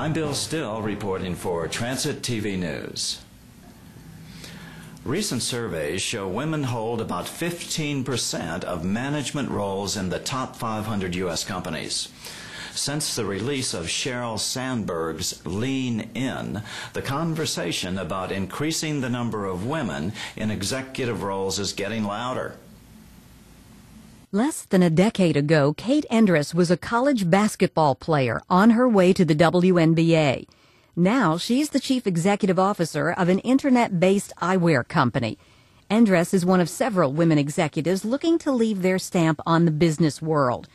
I'm Bill Still reporting for Transit TV News. Recent surveys show women hold about 15% of management roles in the top 500 U.S. companies. Since the release of Sheryl Sandberg's Lean In, the conversation about increasing the number of women in executive roles is getting louder. Less than a decade ago, Kate Endress was a college basketball player on her way to the WNBA. Now she's the chief executive officer of an internet-based eyewear company. Endress is one of several women executives looking to leave their stamp on the business world.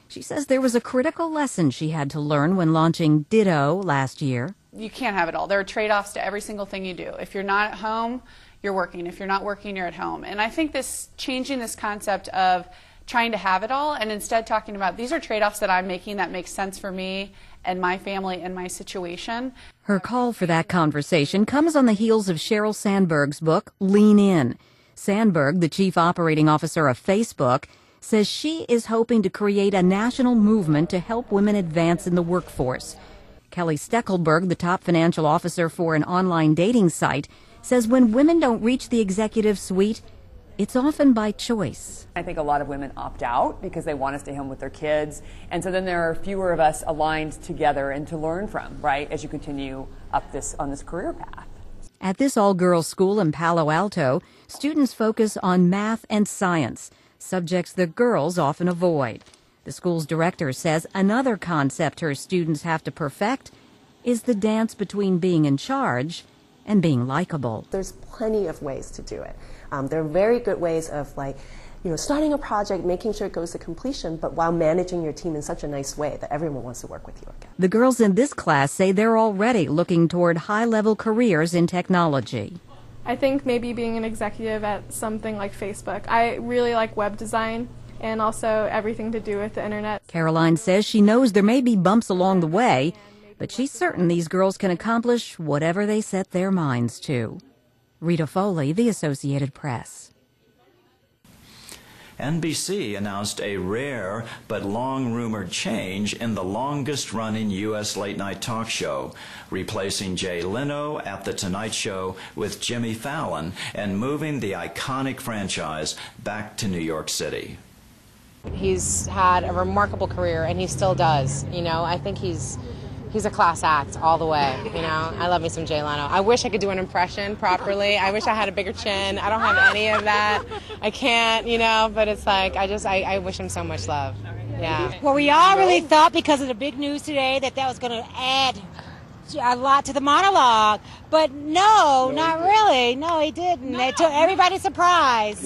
She says there was a critical lesson she had to learn when launching Ditto last year. You can't have it all. There are trade-offs to every single thing you do. If you're not at home, you're working. If you're not working, you're at home. And I think changing this concept of trying to have it all and instead talking about these are trade-offs that I'm making that make sense for me and my family and my situation. Her call for that conversation comes on the heels of Sheryl Sandberg's book, Lean In. Sandberg, the chief operating officer of Facebook, says she is hoping to create a national movement to help women advance in the workforce. Kelly Steckelberg, the top financial officer for an online dating site, says when women don't reach the executive suite, it's often by choice. I think a lot of women opt out because they want to stay home with their kids. And so then there are fewer of us aligned together and to learn from, right, as you continue up on this career path. At this all-girls school in Palo Alto, students focus on math and science, subjects that girls often avoid. The school's director says another concept her students have to perfect is the dance between being in charge and being likable. There's plenty of ways to do it. There are very good ways of starting a project, making sure it goes to completion, but while managing your team in such a nice way that everyone wants to work with you again. The girls in this class say they're already looking toward high-level careers in technology. I think maybe being an executive at something like Facebook. I really like web design and also everything to do with the internet. Caroline says she knows there may be bumps along the way, but she's certain these girls can accomplish whatever they set their minds to. Rita Foley, The Associated Press. NBC announced a rare but long-rumored change in the longest-running U.S. late-night talk show, replacing Jay Leno at The Tonight Show with Jimmy Fallon and moving the iconic franchise back to New York City. He's had a remarkable career, and he still does. I think he's a class act all the way, I love me some Jay Leno. I wish I could do an impression properly. I wish I had a bigger chin. I don't have any of that. I can't, but it's like, I wish him so much love. Yeah. Well, we all really thought because of the big news today that was going to add a lot to the monologue. But no, not really. No, he didn't. It took everybody surprised.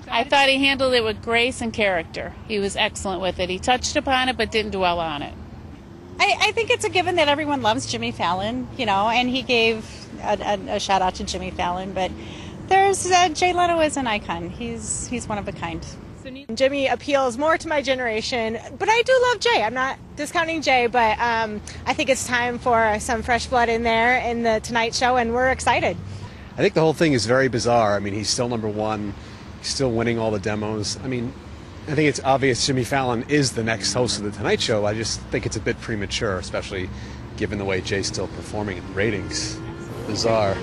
I thought he handled it with grace and character. He was excellent with it. He touched upon it but didn't dwell on it. I think it's a given that everyone loves Jimmy Fallon, and he gave a shout out to Jimmy Fallon, but there's Jay Leno is an icon. He's one of a kind. Jimmy appeals more to my generation, but I do love Jay. I'm not discounting Jay, but I think it's time for some fresh blood in there in the Tonight Show, and we're excited. I think the whole thing is very bizarre. He's still #1. He's still winning all the demos. I think it's obvious Jimmy Fallon is the next host of The Tonight Show. I just think it's a bit premature, especially given the way Jay's still performing in ratings. Bizarre.